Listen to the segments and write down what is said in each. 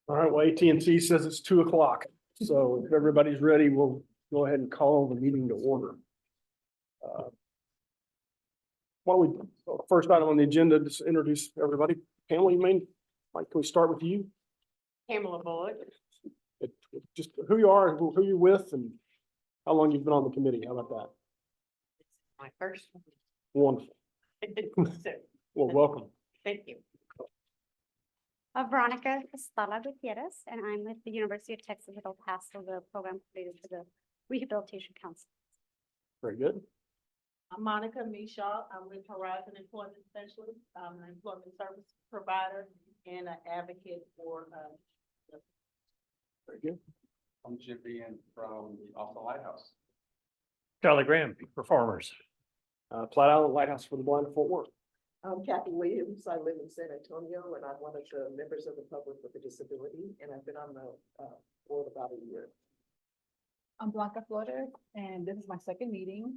All right, well, AT&T says it's 2 o'clock, so if everybody's ready, we'll go ahead and call the meeting to order. Why don't we, first item on the agenda, just introduce everybody. Pamela, you mean, Mike, can we start with you? Pamela Bullock. Just who you are, who you're with, and how long you've been on the committee. How about that? My first Wonderful. one. Well, welcome. Thank you. Veronica Estala Gutierrez, and I'm with the University of Texas at El Paso, the program related to the Rehabilitation Council. Very good. I'm Monica Mishaw. I'm with Horizon Employment Specialist. I'm an employment service provider and an advocate for, Very good. I'm Jim Ian from the Austin Lighthouse. Charlie Graham, performers. Platte Island Lighthouse for the Blind of Fort Worth. I'm Kathy Williams. I live in San Antonio and I'm one of the members of the public with a disability, and I've been on the board about a year. I'm Blanca Flores, and this is my second meeting,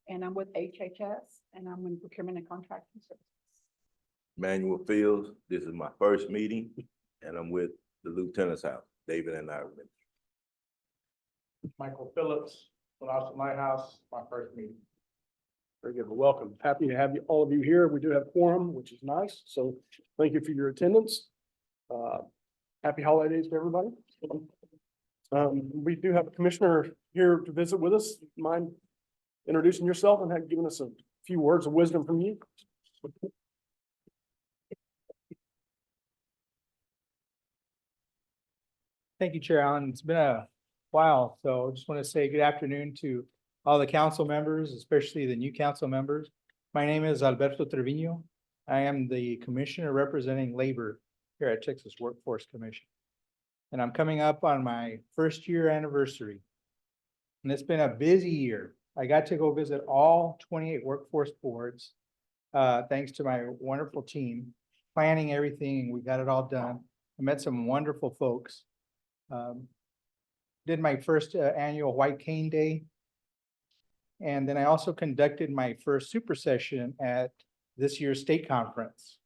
and I'm with HHS, and I'm in procurement and contracting services. Manuel Fields, this is my first meeting, and I'm with the Lieutenant's House, David and I. Michael Phillips from Austin Lighthouse, my first meeting. Very good. Well, welcome. Happy to have you, all of you here. We do have quorum, which is nice. So thank you for your attendance. Happy holidays to everybody. We do have a commissioner here to visit with us. Mind introducing yourself and giving us a few words of wisdom from you? Thank you, Chair Allen. It's been a while, so I just want to say good afternoon to all the council members, especially the new council members. My name is Alberto Trevino. I am the commissioner representing labor here at Texas Workforce Commission. And I'm coming up on my first year anniversary. And it's been a busy year. I got to go visit all 28 workforce boards, thanks to my wonderful team, planning everything, and we got it all done. I met some wonderful folks. Did my first annual White Cane Day. And then I also conducted my first super session at this year's state conference.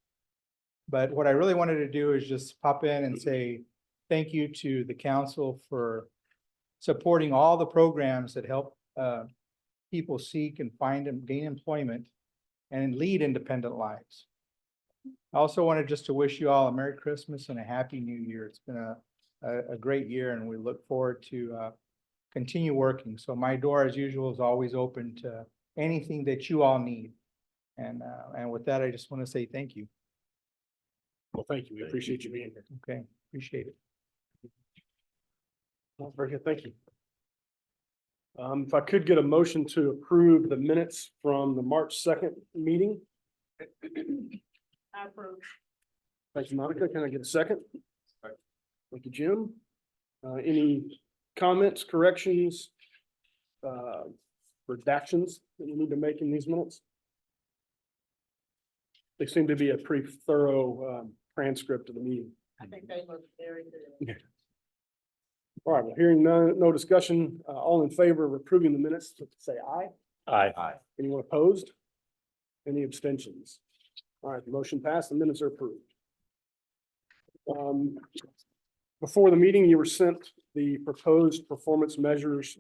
But what I really wanted to do is just pop in and say thank you to the council for supporting all the programs that help people seek and find and gain employment and lead independent lives. I also wanted just to wish you all a Merry Christmas and a Happy New Year. It's been a great year, and we look forward to continue working. So my door, as usual, is always open to anything that you all need. And with that, I just want to say thank you. Well, thank you. We appreciate you being here. Okay, appreciate it. Well, very good. Thank you. If I could get a motion to approve the minutes from the March 2nd meeting. I approve. Thank you, Monica. Can I get a second? Thank you, Jim. Any comments, corrections, redactions that you need to make in these minutes? They seem to be a pretty thorough transcript of the meeting. I think they look very good. All right, well, hearing no discussion, all in favor of approving the minutes, say aye. Aye. Anyone opposed? Any abstentions? All right, the motion passed, the minutes are approved. Before the meeting, you were sent the proposed performance measures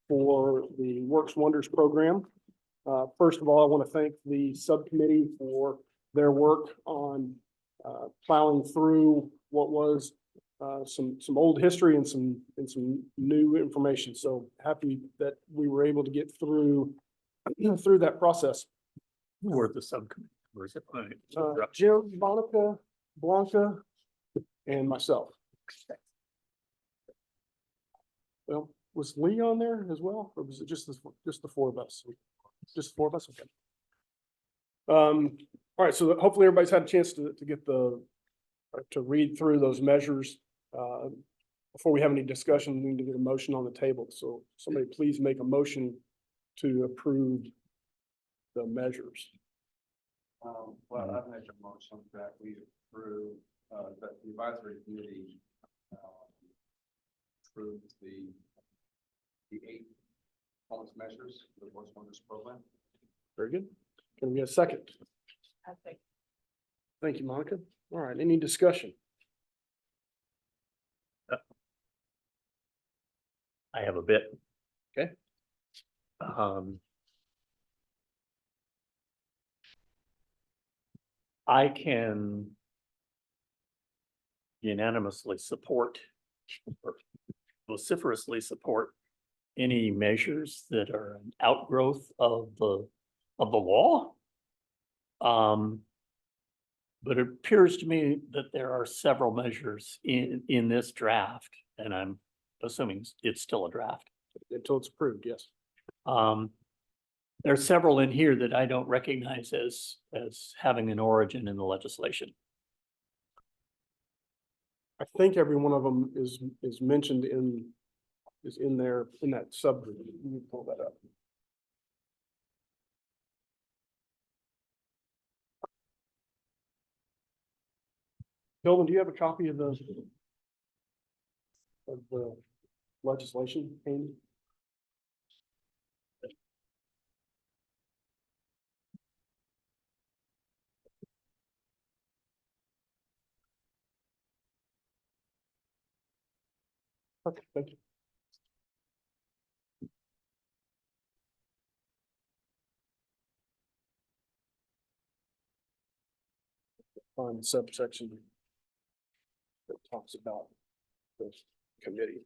for the Works Wonders program. First of all, I want to thank the subcommittee for their work on plowing through what was some old history and some new information. So happy that we were able to get through that process. Who were the subcommittee? Where's it? Jim, Monica, Blanca, and myself. Well, was Lee on there as well, or was it just the four of us? Just the four of us, okay. All right, so hopefully everybody's had a chance to get to read through those measures. Before we have any discussion, we need to get a motion on the table. So somebody please make a motion to approve the measures. Well, I've made a motion that we approve, that the advisory committee approves the 8 performance measures for the Works Wonders program. Very good. Can we get a second? I think Thank you, Monica. All right, any discussion? I have a bit. Okay. I can unanimously support or vociferously support any measures that are an outgrowth of the law. But it appears to me that there are several measures in this draft, and I'm assuming it's still a draft. Until it's approved, yes. There are several in here that I don't recognize as having an origin in the legislation. I think every one of them is mentioned is in there, in that subgroup. You can pull that up. Kelvin, do you have a copy of the legislation handy? Okay, thank you. Find the subsection that talks about this committee.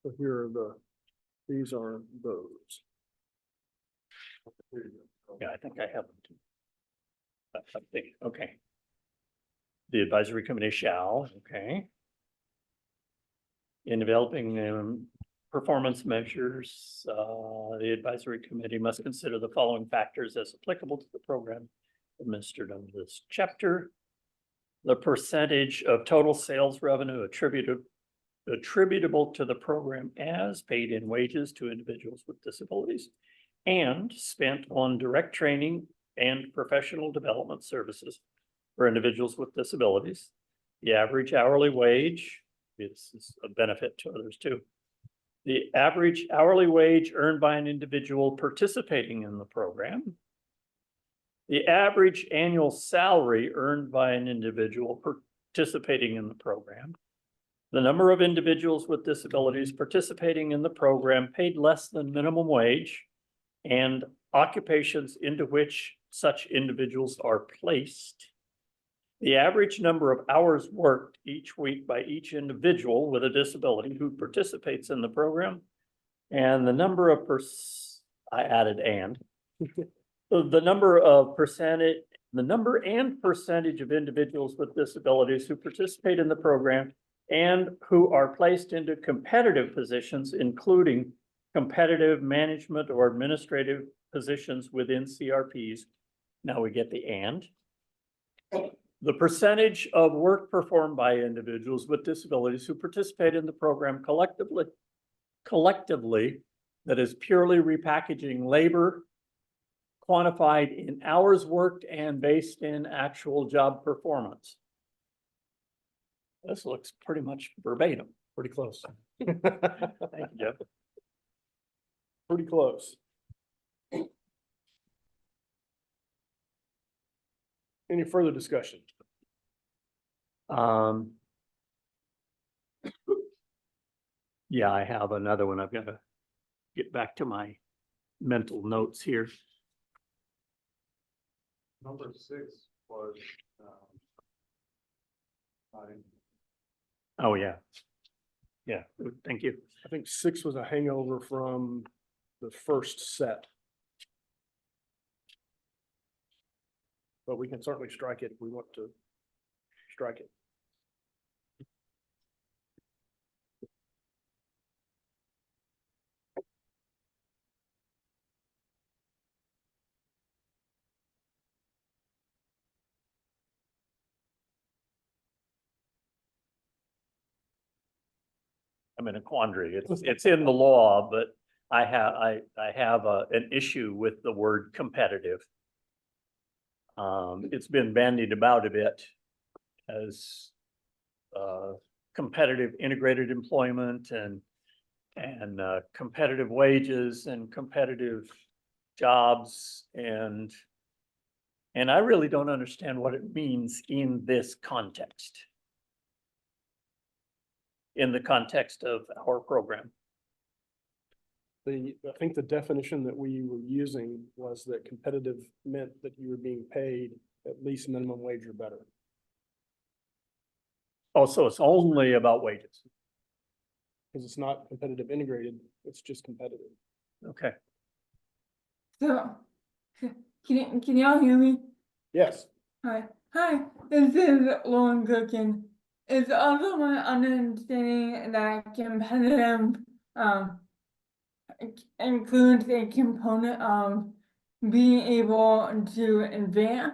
So here are these are those. Here you go. Yeah, I think I have them too. I think, okay. The advisory committee shall, okay. In developing performance measures, the advisory committee must consider the following factors as applicable to the program administered under this chapter. The percentage of total sales revenue attributable to the program as paid in wages to individuals with disabilities and spent on direct training and professional development services for individuals with disabilities. The average hourly wage, this is a benefit to others too. The average hourly wage earned by an individual participating in the program. The average annual salary earned by an individual participating in the program. The number of individuals with disabilities participating in the program paid less than minimum wage, and occupations into which such individuals are placed. The average number of hours worked each week by each individual with a disability who participates in the program. And the number of I added and. The number and percentage of individuals with disabilities who participate in the program and who are placed into competitive positions, including competitive management or administrative positions within CRPs. Now we get the and. The percentage of work performed by individuals with disabilities who participate in the program collectively, that is purely repackaging labor, quantified in hours worked and based in actual job performance. This looks pretty much verbatim. Pretty close. Thank you, Jeff. Pretty close. Any further discussion? Yeah, I have another one. I've got to get back to my mental notes here. Number 6 was, not in. Oh, yeah. Yeah, thank you. I think 6 was a hangover from the first set. But we can certainly strike it if we want to strike it. I'm in a quandary. It's in the law, but I have an issue with the word competitive. It's been bandied about a bit as competitive integrated employment and competitive wages and competitive jobs. And And I really don't understand what it means in this context. In the context of our program. I think the definition that we were using was that competitive meant that you were being paid at least minimum wage or better. Oh, so it's only about wages. Because it's not competitive integrated, it's just competitive. Okay. So, can y'all hear me? Yes, Hi, this is Lauren Cookin. It's also my understanding that competitive, includes a component of being able to advance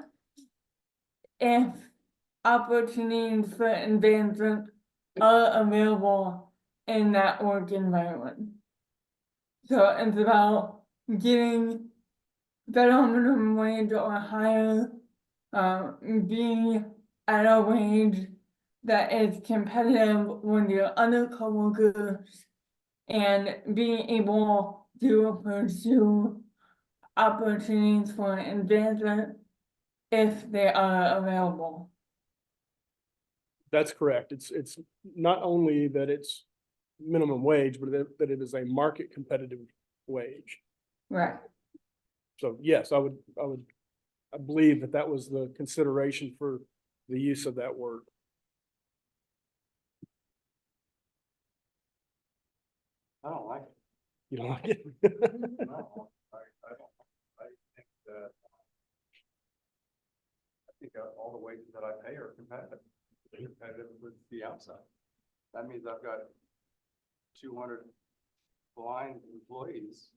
if opportunities for advancement are available in that work environment. So it's about getting better minimum wage or higher, being at a wage that is competitive with your other coworkers and being able to pursue opportunities for advancement if they are available. that's correct. It's not only that it's minimum wage, but that it is a market competitive wage. Right. So yes, I believe that that was the consideration for the use of that word. I don't like it. You don't like it? No, I don't. I think that. I think all the wages that I pay are competitive. They're competitive with the outside. That means I've got 200 blind employees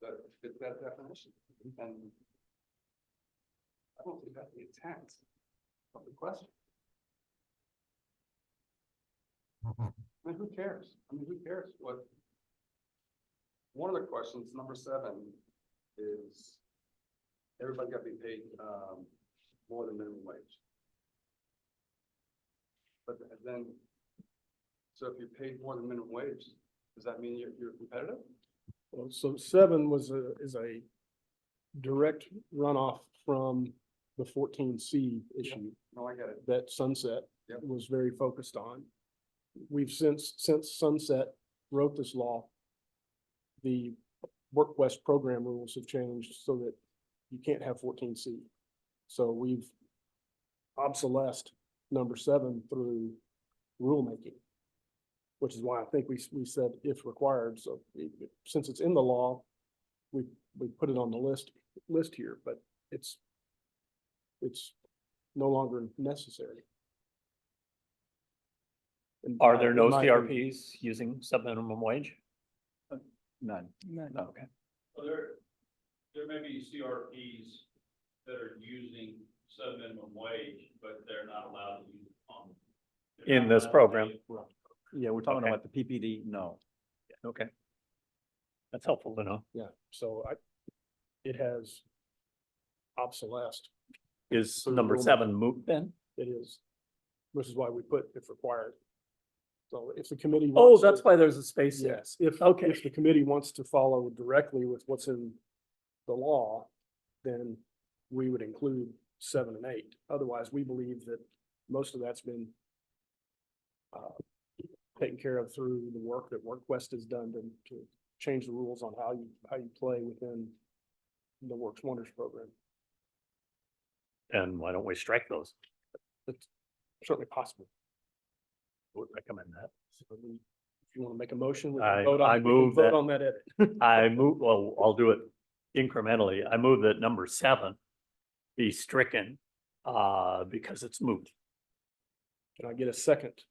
that fit that definition. And I don't think that's the intent of the question. I mean, who cares? I mean, who cares what? One of the questions, number 7, is everybody got to be paid more than minimum wage. But then, so if you're paid more than minimum wage, does that mean you're competitive? Well, so 7 is a direct runoff from the 14C issue No, I get it. that Sunset Yep. was very focused on. We've since Sunset wrote this law, the Work West program rules have changed so that you can't have 14C. So we've obsolesced number 7 through rulemaking, which is why I think we said if required. So since it's in the law, we put it on the list here, but it's no longer necessary. Are there no In my opinion. CRPs using sub-minimum wage? None. No, okay. Well, there may be CRPs that are using sub-minimum wage, but they're not allowed to use it on. In this program? Yeah, we're talking Okay. about the PPD, no. Okay. That's helpful to know. Yeah, so it has obsolesced. Is So number rulemaking. 7 moot then? It is, which is why we put if required. So if the committee. Oh, wants that's to- why there's a space there. Yes, if Okay. the committee wants to follow directly with what's in the law, then we would include 7 and 8. Otherwise, we believe that most of that's been taken care of through the work that WorkQuest has done to change the rules on how you play within the Works Wonders program. And why don't we strike those? It's certainly possible. Would recommend that. So if you want to make a motion, we can I vote on, we can move vote that- on that edit. I move, well, I'll do it incrementally. I move that number 7 be stricken because it's moot. Can I get a second?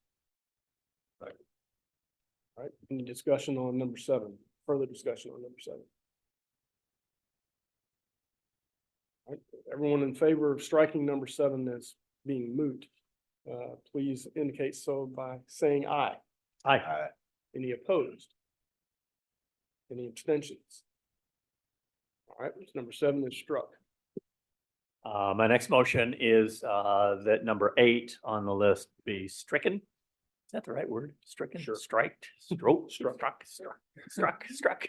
All right, any discussion on number 7? Further discussion on number 7? All right, everyone in favor of striking number 7 as being moot, please indicate so by saying aye. Aye. Any opposed? Any abstentions? All right, number 7 is struck. My next motion is that number 8 on the list be stricken. Is that the right word? Stricken? Sure. Striked, struck. Struck.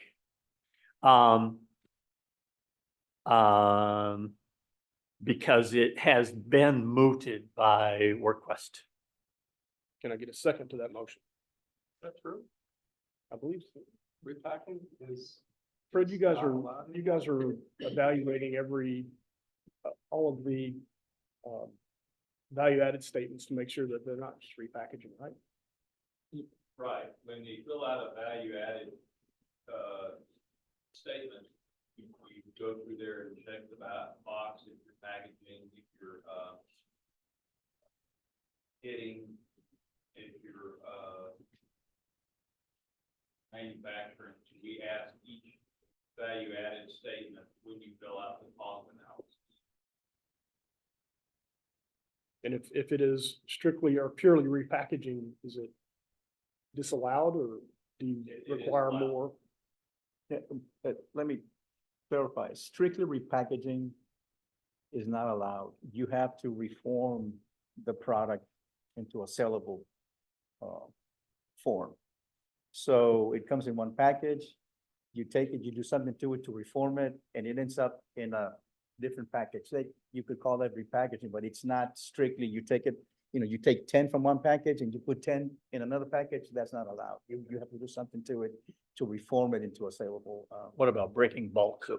because it has been mooted by WorkQuest. Can I get a second to that motion? That's true. I believe so. Repacking is. Fred, you guys not are, allowed you guys anymore. are evaluating all of the, value-added statements to make sure that they're not just repackaging, right? Right, when you fill out a value added, statement, you go through there and check the box, if you're packaging, if you're, hitting, if you're, manufacturing. We ask each value added statement when you fill out the cost analysis. And if it is strictly or purely repackaging, is it disallowed or do you It is require allowed. more? Yeah, but let me clarify, strictly repackaging is not allowed. You have to reform the product into a sellable form. So it comes in one package, you take it, you do something to it to reform it, and it ends up in a different package. You could call that repackaging, but it's not strictly, you take it, you take 10 from one package and you put 10 in another package, that's not allowed. You have to do something to it to reform it into a saleable. What about breaking bulk?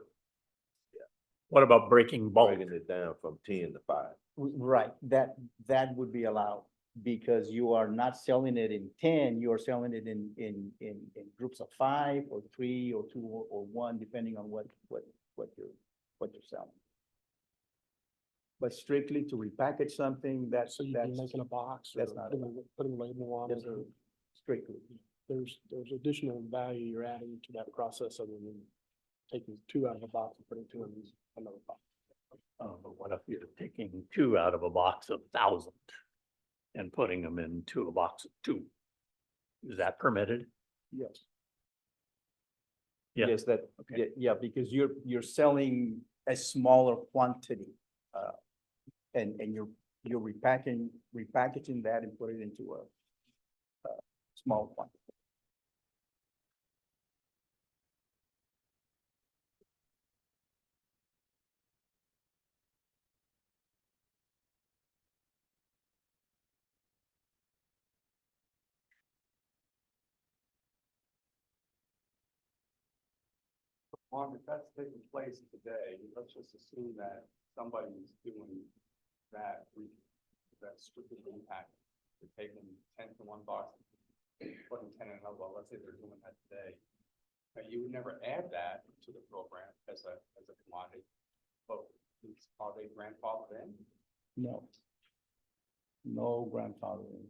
What about breaking bulk? Breaking it down from 10 to 5. Right, that would be allowed, because you are not selling it in 10, you are selling it in groups of 5 or 3 or 2 or 1, depending on what you're selling. But strictly to repackage something, that's So you'd be making a box or that's not putting a label on it, Yes, or strictly. there's additional value you're adding to that process other than taking 2 out of a box and putting 2 in another box. But what if you're taking 2 out of a box of 1,000 and putting them into a box of 2? Is that permitted? Yes. Yeah. Yes, that, Okay. yeah, because you're selling a smaller quantity, and you're repackaging that and put it into a small quantity. Well, if that's taking place today, let's just assume that somebody's doing that, that's strictly impact. They're taking 10 from one box, putting 10 in another, well, let's say they're doing that today. Now, you would never add that to the program as a commodity, but are they grandfathered in? No. No grandfathering.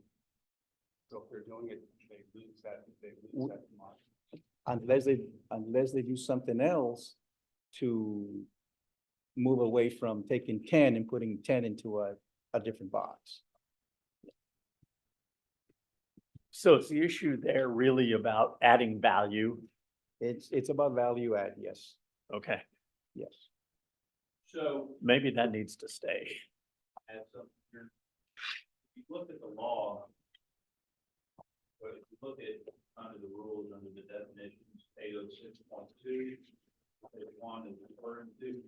So if they're doing it, they lose that commodity. Unless they do something else to move away from taking 10 and putting 10 into a different box. So is the issue there really about adding value? It's about value add, yes, Okay, yes. So maybe that needs to stay. add something here. If you look at the law, but if you look at under the rules, under the definitions, 806.2, page 1 is referring to.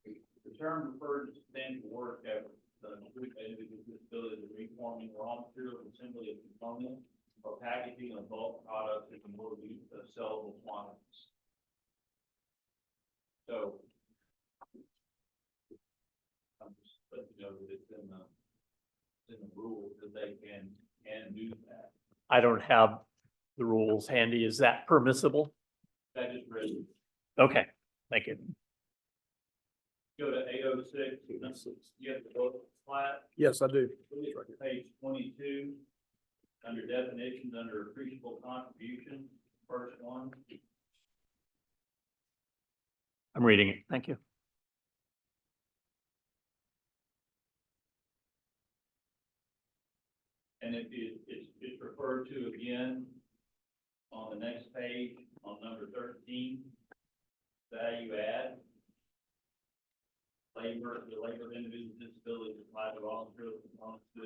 The term refers to substantial work effort done to treat individuals with disabilities of reforming raw materials and simply a component or packaging of bulk products in more use of sellable quantities. So I'm just letting you know that it's in the rules that they can do that. I don't have the rules handy. Is that permissible? That just read. Okay, thank you. Go to 806, you have to vote flat, Yes, I do. look at page 22, under definitions, under appreciable contribution, first one. I'm reading it. Thank you. And it's referred to again on the next page, on number 13, value add. The labor of individuals with disabilities applied to raw materials components to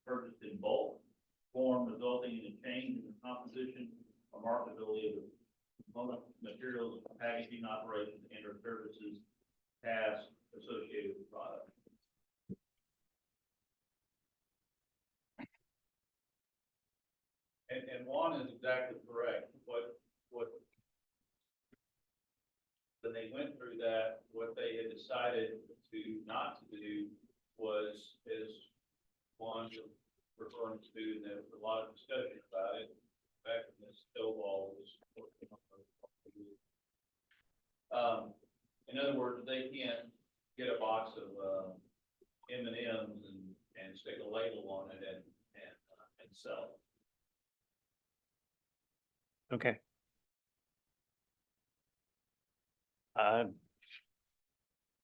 purchased in bulk form, resulting in a change in the composition or marketability of the component materials, packaging operations, and or services tasks associated with the product. And Juan is exactly correct. What, when they went through that, what they had decided to not to do was, as Juan was referring to, and there was a lot of discussion about it, back when this Stovall was working on it. In other words, they can't get a box of, M&Ms and stick a label on it and sell it. Okay.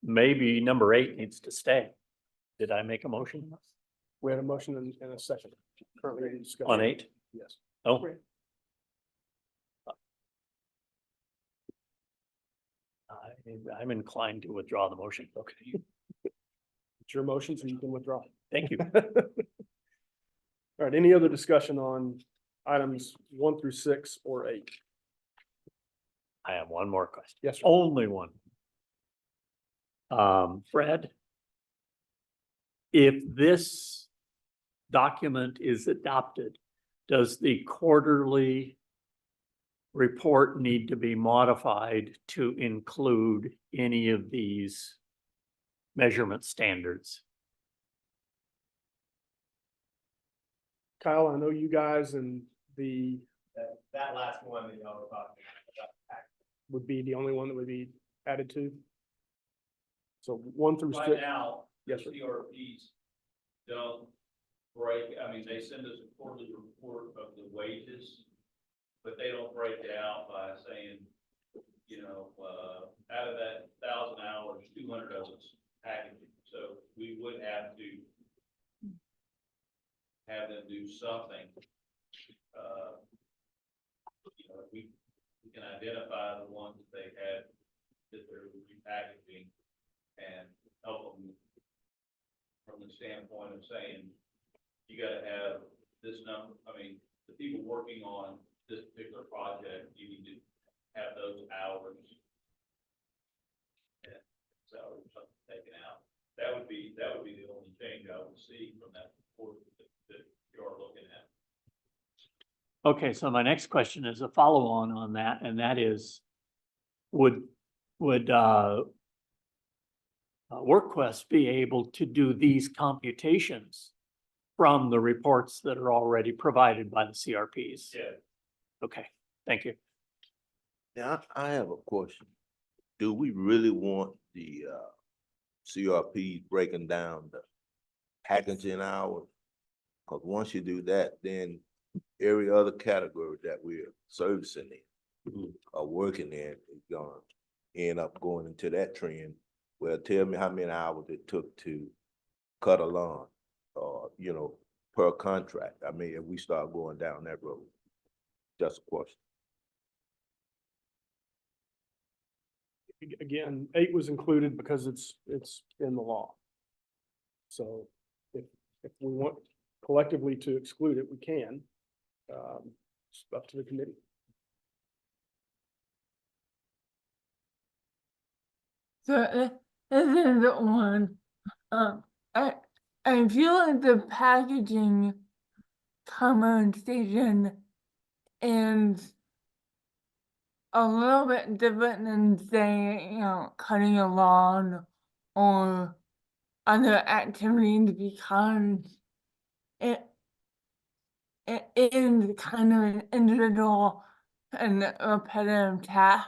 Maybe number 8 needs to stay. Did I make a motion We had a motion and a second. Currently in discussion. on 8? Yes. Oh. I'm inclined to withdraw the motion. Okay, It's your motion, so you can withdraw. thank you. All right, any other discussion on items 1 through 6 or 8? I have one more question. Yes, sir. Only one. Fred, if this document is adopted, does the quarterly report need to be modified to include any of these measurement standards? Kyle, I know you guys and the That last one that y'all were talking about. would be the only one that would be added to. So 1 through 6. Right now, the Yes, sir. CRPs don't break, I mean, they send us a quarterly report of the wages, but they don't break it out by saying, you know, out of that 1,000 hours, 200 of it's packaging. So we would have to have them do something. You know, we can identify the ones that they had that they're repackaging and help them from the standpoint of saying, you gotta have this number, I mean, the people working on this particular project, you need to have those hours. And so something taken out. That would be the only change I would see from that report that you're looking at. Okay, so my next question is a follow-on on that, and that is, would WorkQuest be able to do these computations from the reports that are already provided by the CRPs? Yeah. Okay, thank you. Now, I have a question. Do we really want the CRP breaking down the packaging hours? Because once you do that, then every other category that we're servicing in or working in is gonna end up going into that trend. Well, tell me how many hours it took to cut a lawn or, you know, per contract. I mean, if we start going down that road, just a question. Again, 8 was included because it's in the law. So if we want collectively to exclude it, we can. It's up to the committee. So this is the one, I feel like the packaging conversation is a little bit different than say, you know, cutting a lawn or other activities because it is kind of an individual and repetitive task.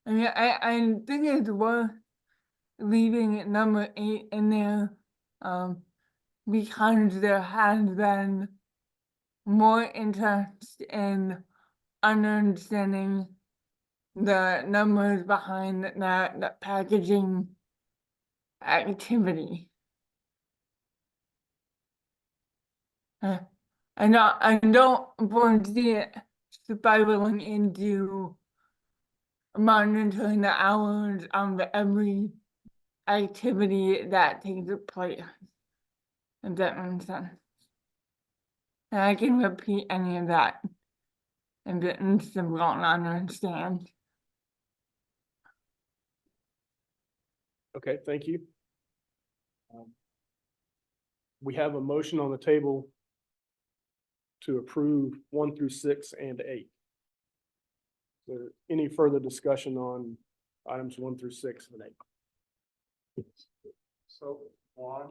I mean, I think it's worth leaving number 8 in there, because there has been more interest in understanding the numbers behind that packaging activity. I don't foresee it spiraling into monitoring the hours of every activity that takes place. If that makes sense. And I can repeat any of that if it's difficult to understand. Okay, thank you. We have a motion on the table to approve 1 through 6 and 8. Is there any further discussion on items 1 through 6 and 8? So one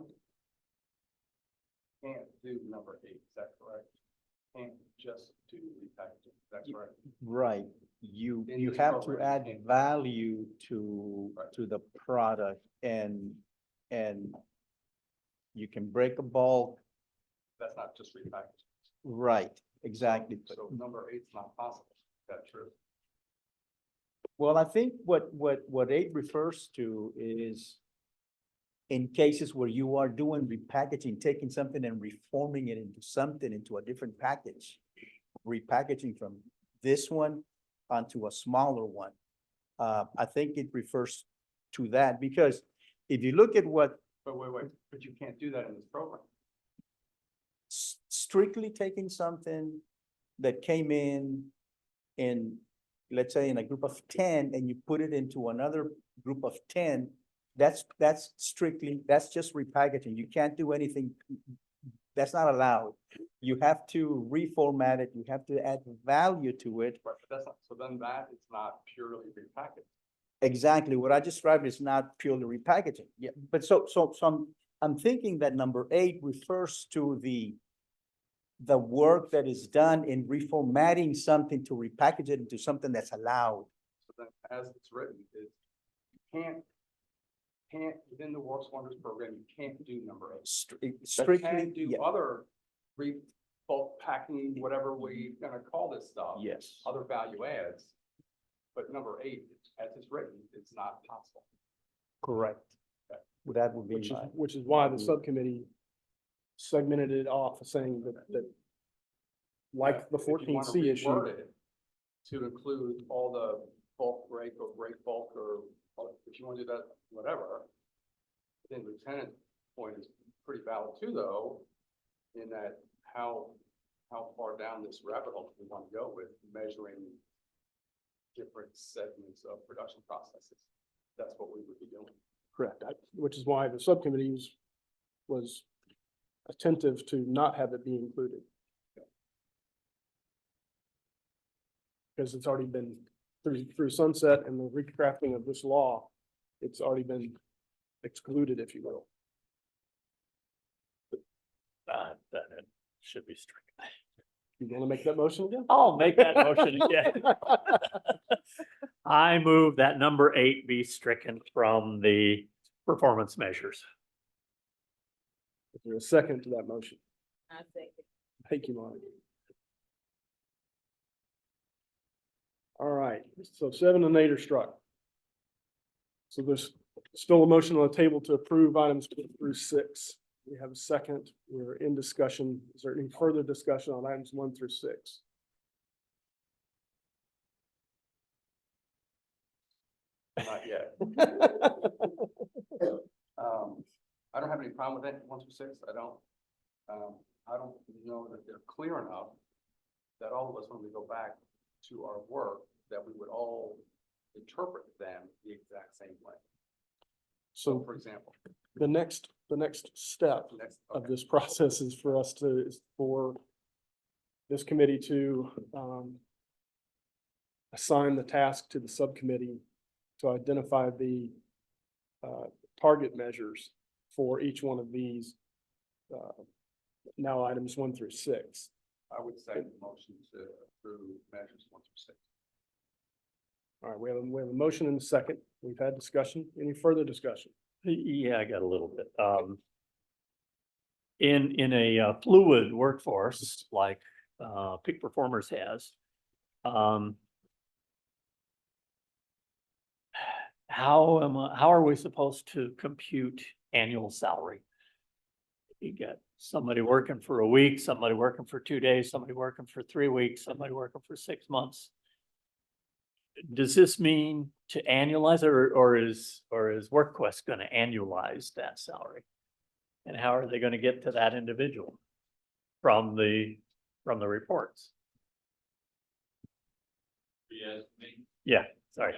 can't do number 8, is that correct? Can't just do repackaging, is that correct? Right, you In this have to program, add you can't- value to, Right. to the product and you can break a bulk, That's not just repackaging. right, exactly. So number 8's not possible, is that true? Well, I think what 8 refers to is in cases where you are doing repackaging, taking something and reforming it into something, into a different package. Repackaging from this one onto a smaller one. I think it refers to that because if you look at what But wait, but you can't do that in this program. strictly taking something that came in, let's say in a group of 10 and you put it into another group of 10, that's strictly, that's just repackaging. You can't do anything. That's not allowed. You have to reformat it. You have to add value to it. Right, but that's not, so then that is not purely repackaged. Exactly. What I described is not purely repackaging. Yeah, but so I'm thinking that number 8 refers to the work that is done in reformatting something to repackage it into something that's allowed. So then as it's written, is you can't, within the Works Wonders program, you can't do number 8. You Strictly, can do yeah, other bulk packing, whatever we gonna call this stuff. yes. Other value adds. But number 8, as it's written, it's not possible. Correct. Well, that would be Which is why the subcommittee segmented it off, saying that like the If you wanna 14C issue. reword it to include all the bulk break or break bulk or if you want to do that, whatever. I think Lieutenant's point is pretty valid too, though, in that how far down this rabbit hole do we want to go with measuring different segments of production processes? That's what we would be doing. Correct. Which is why the subcommittee was attentive to not have it be included. Because it's already been through sunset and the recrafting of this law, it's already been excluded, if you will. Then it should be stricken. You want to make that motion again? I'll make that motion again. I move that number 8 be stricken from the performance measures. Is there a second to that motion? I think. Thank you, Monica. All right, so 7 and 8 are struck. So there's still a motion on the table to approve items 1 through 6. We have a second. We're in discussion. Is there any further discussion on items 1 through 6? Not yet. I don't have any problem with it, 1 through 6, I don't know that they're clear enough that all of us, when we go back to our work, that we would all interpret them the exact same way. So, So for example, the next step next, of okay, this process is for this committee to assign the task to the subcommittee to identify the target measures for each one of these now items 1 through 6. I would say the motion to approve measures 1 through 6. All right, we have a motion and a second. We've had discussion. Any further discussion? Yeah, I got a little bit. In a fluid workforce like Peak Performers has, how are we supposed to compute annual salary? You get somebody working for a week, somebody working for 2 days, somebody working for 3 weeks, somebody working for 6 months. Does this mean to annualize it or is WorkQuest going to annualize that salary? And how are they going to get to that individual from the reports? Yes, me. Yeah, sorry.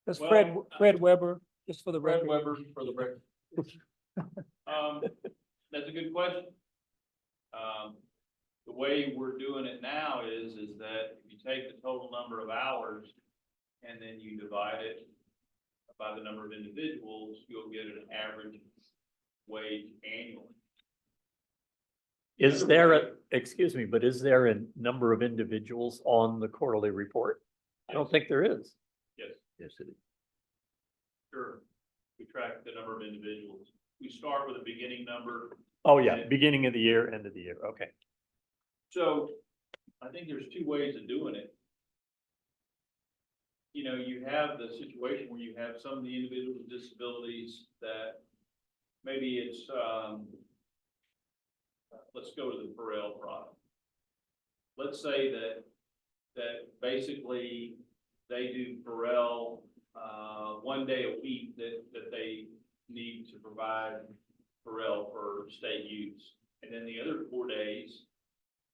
Because Well, Fred Weber Just for the Fred record. Weber for the record. That's a good question. The way we're doing it now is that if you take the total number of hours and then you divide it by the number of individuals, you'll get an average wage annually. Is there a, excuse me, but is there a number of individuals on the quarterly report? I don't think there is. Yes, Yes, it is. sure. We track the number of individuals. We start with a beginning number. Oh, yeah, beginning of the year, end of the year, okay. So I think there's two ways of doing it. You know, you have the situation where you have some of the individuals with disabilities that maybe it's, let's go to the Pharrell product. Let's say that basically they do Pharrell, 1 day a week that they need to provide Pharrell for state use. And then the other 4 days,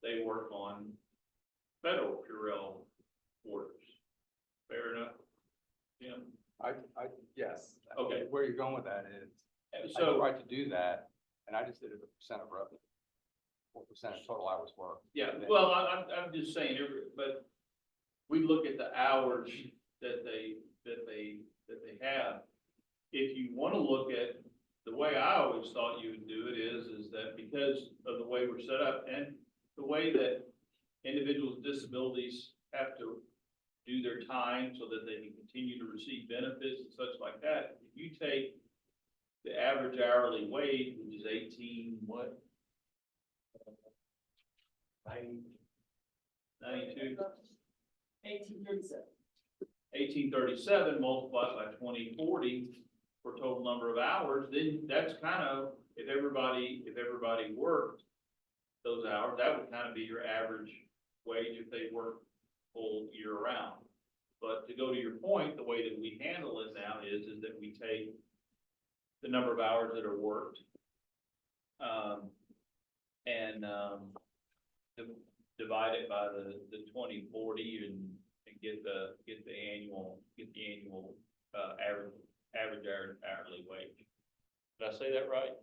they work on federal Purell orders. Fair enough? Yeah. Yes. Okay. Where you're going with that is, I have the So, right to do that, and I just did it a percent of revenue. 4% of total hours worked. yeah, well, I'm just saying, but we look at the hours that they have. If you want to look at, the way I always thought you would do it is that because of the way we're set up and the way that individuals with disabilities have to do their time so that they can continue to receive benefits and such like that, if you take the average hourly wage, which is 18, what? 92? 1837. 1837 multiplied by 2040 for total number of hours, then that's kind of, if everybody worked those hours, that would kind of be your average wage if they work full year round. But to go to your point, the way that we handle it now is that we take the number of hours that are worked, and divide it by the 2040 and get the annual average hourly wage. Did I say that right?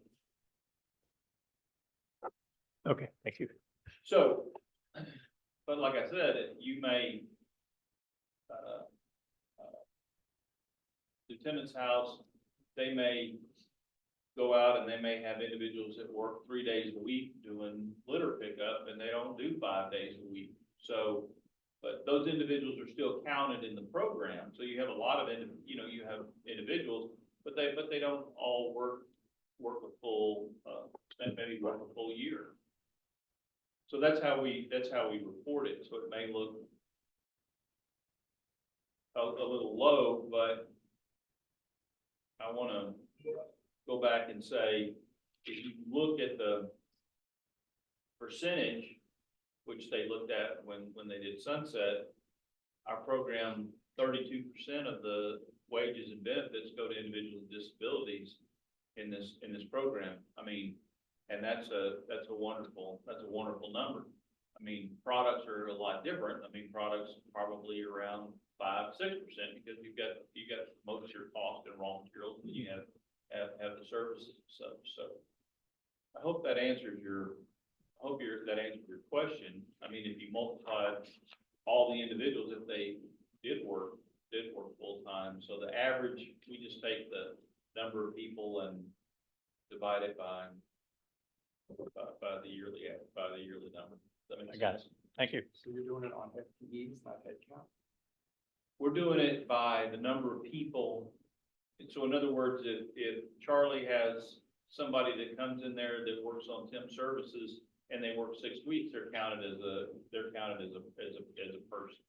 Okay, thank you. So, but like I said, you may, Lieutenant's house, they may go out and they may have individuals that work 3 days a week doing litter pickup and they don't do 5 days a week. So, but those individuals are still counted in the program. So you have a lot of, you have individuals, but they don't all work a full, maybe work a full year. So that's how we report it. So it may look a little low, but I want to go back and say, if you look at the percentage, which they looked at when they did Sunset, our program, 32% of the wages and benefits go to individuals with disabilities in this program. I mean, and that's a wonderful number. I mean, products are a lot different. I mean, products probably around 5-6% because you've got most of your cost in raw materials, and you have the services and such. So I hope that answers your question. I mean, if you multiply all the individuals, if they did work full time, so the average, we just take the number of people and divide it by the yearly number. Does that make I got it. sense? Thank you. So you're doing it on FTEs, not headcount? We're doing it by the number of people. And so in other words, if Charlie has somebody that comes in there that works on temp services and they work 6 weeks, they're counted as a person.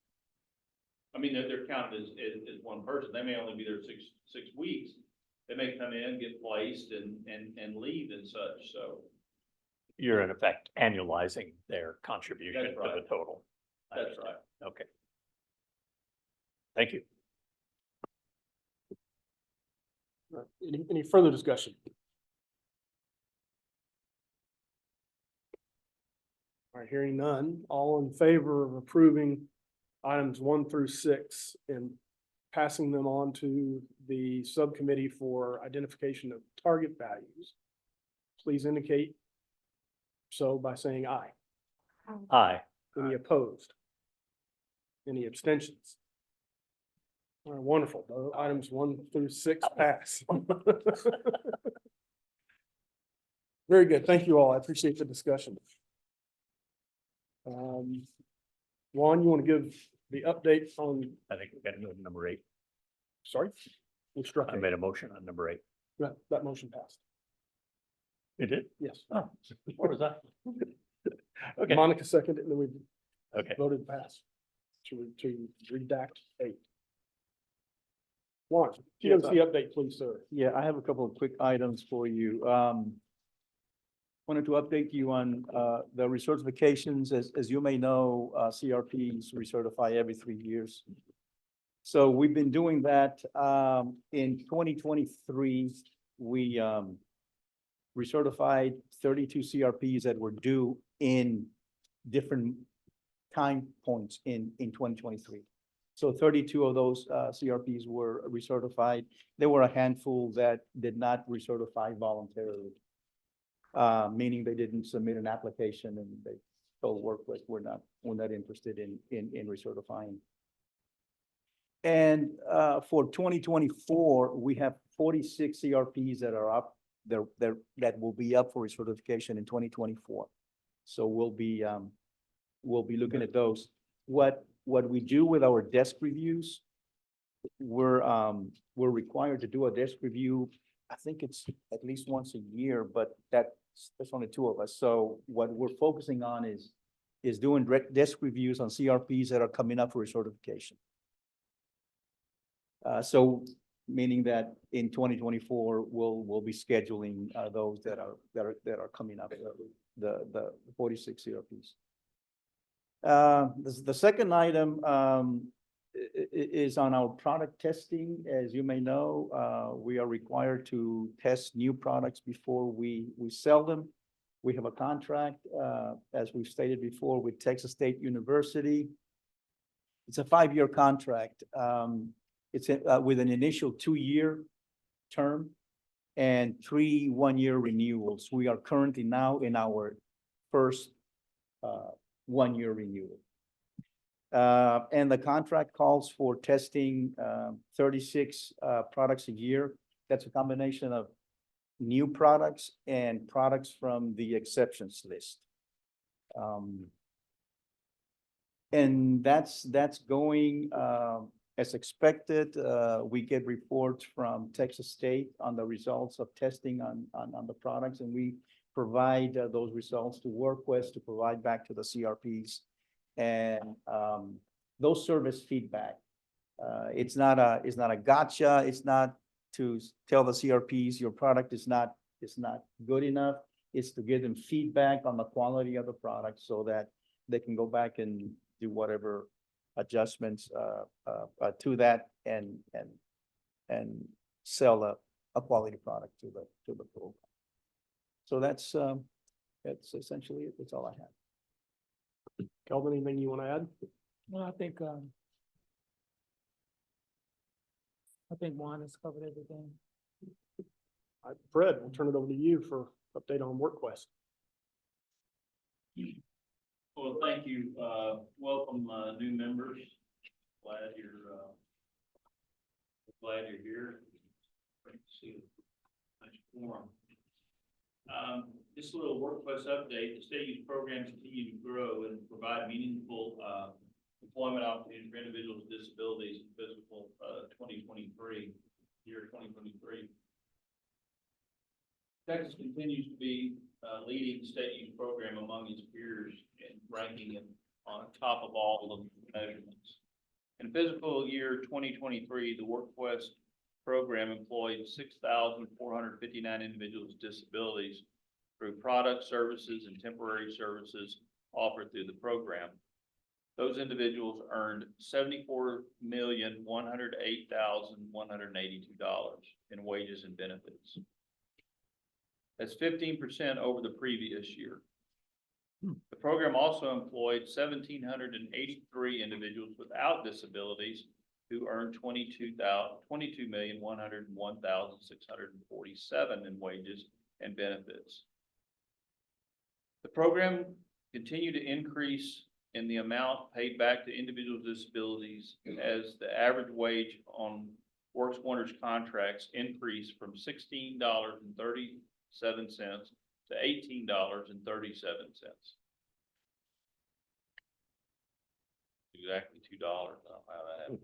I mean, they're counted as one person. They may only be there six weeks. They may come in, get placed and leave and such, so. You're in effect annualizing their contribution That's to right. the total. I That's understand. right. Okay. Thank you. Any further discussion? All right, hearing none, all in favor of approving items 1 through 6 and passing them on to the subcommittee for identification of target values, please indicate so by saying aye. Aye. Any opposed? Any abstentions? All right, wonderful. The items 1 through 6 pass. Very good. Thank you all. I appreciate the discussion. Juan, you want to give the update on, I think we gotta go to number 8. sorry? We struck I it. made a motion on number 8. That motion passed. It did? Yes. Oh, what was that? Okay, Monica seconded and then we okay. voted to pass. To redact 8. Juan, Yes, GMC update, please, sir. Yeah, I have a couple of quick items for you. Wanted to update you on the recertifications. As you may know, CRPs recertify every 3 years. So we've been doing that. In 2023, we recertified 32 CRPs that were due in different time points in 2023. So 32 of those CRPs were recertified. There were a handful that did not recertify voluntarily, meaning they didn't submit an application and they told workplace, we're not interested in recertifying. And for 2024, we have 46 CRPs that are up there that will be up for recertification in 2024. So we'll be looking at those. What we do with our desk reviews, we're required to do a desk review. I think it's at least once a year, but that's only 2 of us. So what we're focusing on is doing desk reviews on CRPs that are coming up for recertification. So meaning that in 2024, we'll be scheduling those that are coming up, the 46 CRPs. The second item is on our product testing. As you may know, we are required to test new products before we sell them. We have a contract, as we've stated before, with Texas State University. It's a 5-year contract. It's with an initial 2-year term and 3 1-year renewals. We are currently now in our first 1-year renewal. And the contract calls for testing 36 products a year. That's a combination of new products and products from the exceptions list. And that's going as expected. We get reports from Texas State on the results of testing on the products, and we provide those results to WorkQuest to provide back to the CRPs. And those service feedback. It's not a gotcha. It's not to tell the CRPs your product is not good enough. It's to give them feedback on the quality of the product so that they can go back and do whatever adjustments to that and sell a quality product to the program. So that's essentially it. That's all I have. Kelvin, anything you want to add? Well, I think Juan has covered everything. Fred, we'll turn it over to you for update on WorkQuest. Well, thank you. Welcome, new members. Glad you're here. Great to see you. Nice forum. Just a little WorkQuest update. The state youth programs continue to grow and provide meaningful employment opportunities for individuals with disabilities in fiscal 2023. Texas continues to be leading state youth program among its peers and ranking it on top of all of the measurements. In fiscal year 2023, the WorkQuest program employed 6,459 individuals with disabilities through products, services, and temporary services offered through the program. Those individuals earned $74,108,182 in wages and benefits. That's 15% over the previous year. The program also employed 1,783 individuals without disabilities who earn 22,101,647 in wages and benefits. The program continued to increase in the amount paid back to individuals with disabilities as the average wage on Works Wonders contracts increased from $16.37 to $18.37. Exactly $2. I don't know how that happened.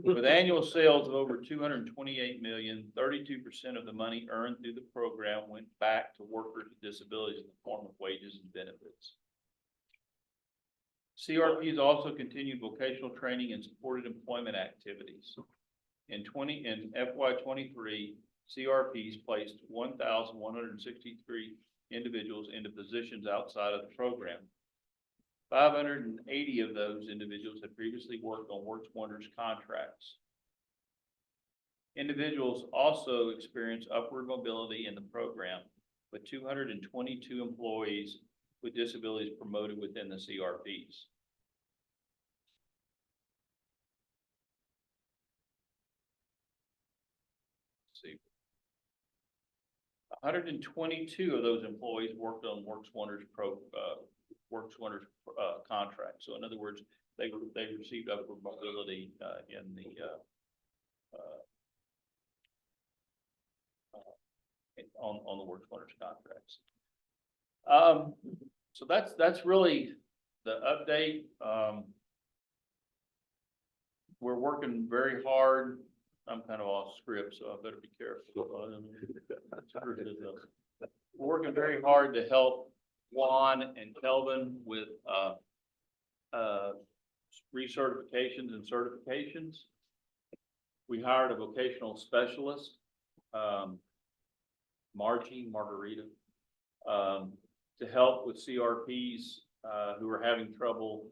With annual sales of over 228 million, 32% of the money earned through the program went back to workers with disabilities in the form of wages and benefits. CRPs also continued vocational training and supported employment activities. In FY 23, CRPs placed 1,163 individuals into positions outside of the program. 580 of those individuals had previously worked on Works Wonders contracts. Individuals also experienced upward mobility in the program, with 222 employees with disabilities promoted within the CRPs. See, 122 of those employees worked on Works Wonders contract. So in other words, they received upward mobility in the on the Works Wonders contracts. So that's really the update. We're working very hard. I'm kind of off script, so I better be careful. We're working very hard to help Juan and Kelvin with recertifications and certifications. We hired a vocational specialist, Margarita, to help with CRPs who are having trouble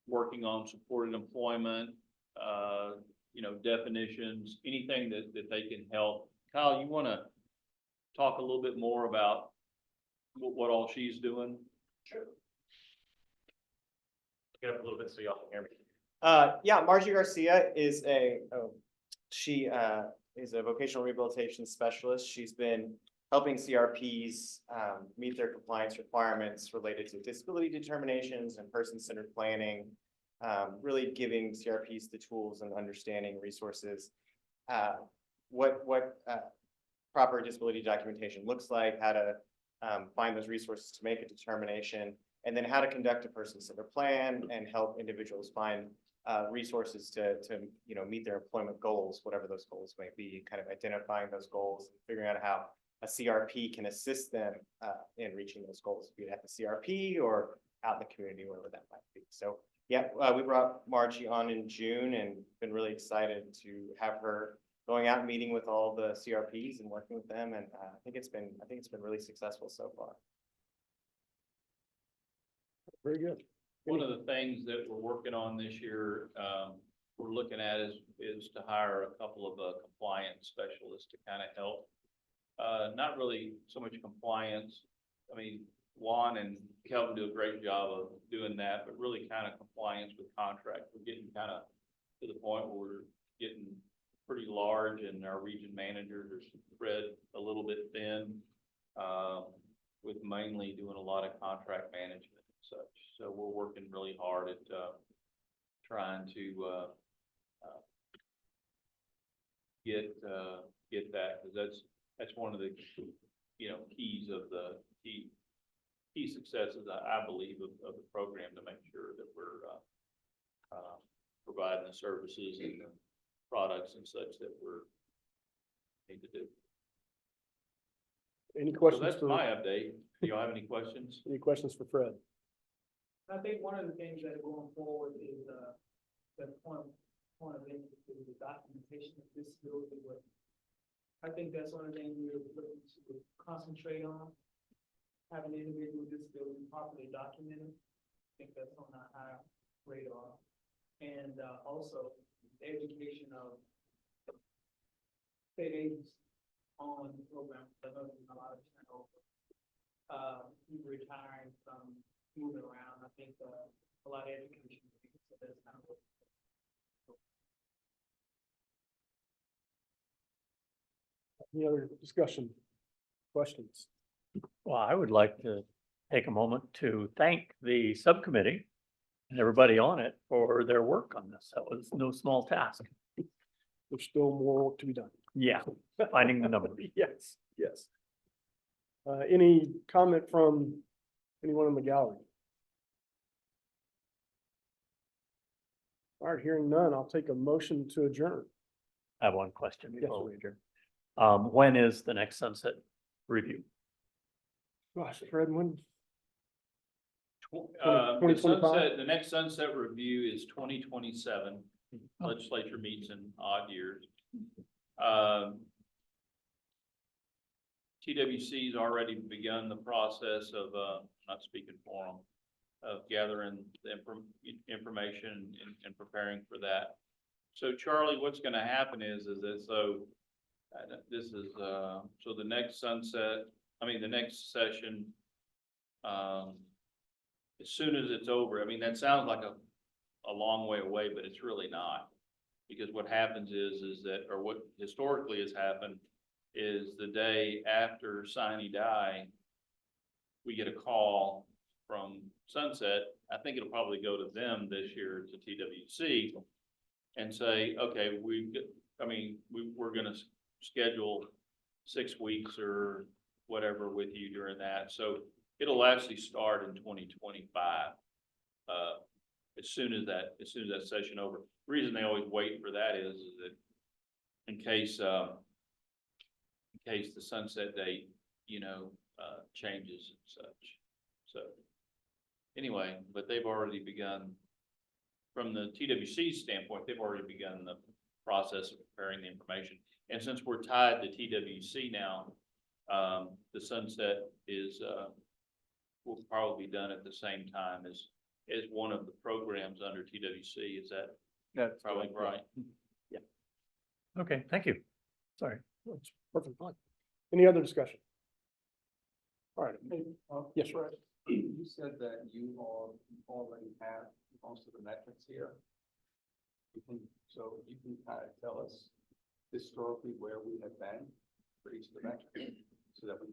working on supported employment, definitions, anything that they can help. Kyle, you want to talk a little bit more about what all she's doing? Sure. Get up a little bit so y'all can hear me. Yeah, Margie Garcia is she is a vocational rehabilitation specialist. She's been helping CRPs meet their compliance requirements related to disability determinations and person-centered planning, really giving CRPs the tools and understanding resources, what proper disability documentation looks like, how to find those resources to make a determination, and then how to conduct a person-centered plan and help individuals find resources to meet their employment goals, whatever those goals may be, kind of identifying those goals, and figuring out how a CRP can assist them in reaching those goals, be it at the CRP or out in the community, wherever that might be. So yeah, we brought Margie on in June and been really excited to have her going out and meeting with all the CRPs and working with them. And I think it's been really successful so far. Very good. One of the things that we're working on this year, we're looking at is to hire a couple of compliance specialists to kind of help. Not really so much compliance. I mean, Juan and Kelvin do a great job of doing that, but really kind of compliance with contracts. We're getting kind of to the point where we're getting pretty large and our region managers are spread a little bit thin, with mainly doing a lot of contract management and such. So we're working really hard at trying to get that, because that's one of the keys of the key successes, I believe, of the program, to make sure that we're providing the services and the products and such that we're need to do. Any questions? So that's my update. Do y'all have any questions? Any questions for Fred? I think one of the things that are going forward is, the point of interest is the documentation of disability work. I think that's one of the things we're looking to concentrate on, having individual disability properly documented. I think that's on our high radar. And also the education of state agents on the program. I know there's a lot of turnover. People retiring from moving around. I think a lot of education. So that's kind of what Any other discussion? Questions? Well, I would like to take a moment to thank the subcommittee and everybody on it for their work on this. That was no small task. There's still more work to be done. Yeah, finding the number. Yes, yes. Any comment from anyone in the gallery? All right, hearing none, I'll take a motion to adjourn. I have one question Yes, before sir. we adjourn. When is the next sunset review? Gosh, Fred, when? The 2025? sunset, the next sunset review is 2027. Legislature meets in odd years. TWC's already begun the process of, not speaking for them, of gathering the information and preparing for that. So Charlie, what's gonna happen is that, so this is, so the next the next session, as soon as it's over, I mean, that sounds like a long way away, but it's really not. Because what happens is that, or what historically has happened, is the day after sine die, we get a call from Sunset. I think it'll probably go to them this year, to TWC, and say, okay, we're gonna schedule 6 weeks or whatever with you during that. So it'll actually start in 2025. As soon as that session over. The reason they always wait for that is that in case the sunset date, changes and such. So anyway, but they've already begun, from the TWC standpoint, they've already begun the process of preparing the information. And since we're tied to TWC now, the sunset will probably be done at the same time as one of the programs under TWC. Is that That's probably correct, yeah. right? Okay, thank you. Sorry. That's perfect. Fine. Any other discussion? All right. Yes, sir. You said that you all already have most of the metrics here. So you can kind of tell us historically where we have been for each of the metrics, so that we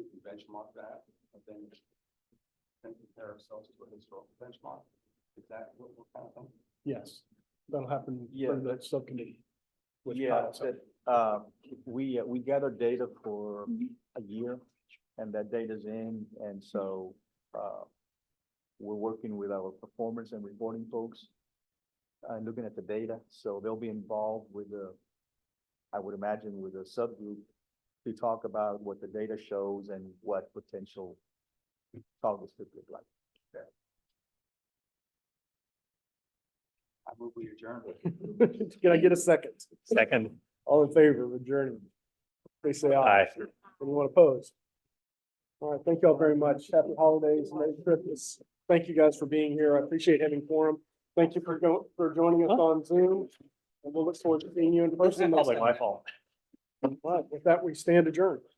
can benchmark that, and then compare ourselves to a historical benchmark. Is that what we're kind of thinking? Yes, that'll happen Yeah, for the subcommittee. with Yeah, Kyle, so. we gather data for a year, and that data's in, and so, we're working with our performance and reporting folks, looking at the data, so they'll be involved with I would imagine with a subgroup to talk about what the data shows and what potential targets could look like. I move we adjourn. Can I get a second? Second. All in favor of adjourning? Please say aye. Aye. Anyone opposed? All right, thank you all very much. Happy holidays, Merry Christmas. Thank you guys for being here. I appreciate having quorum. Thank you for joining us on Zoom. And we'll look forward to seeing you in person. next Probably time. my fault. All right, with that, we stand adjourned.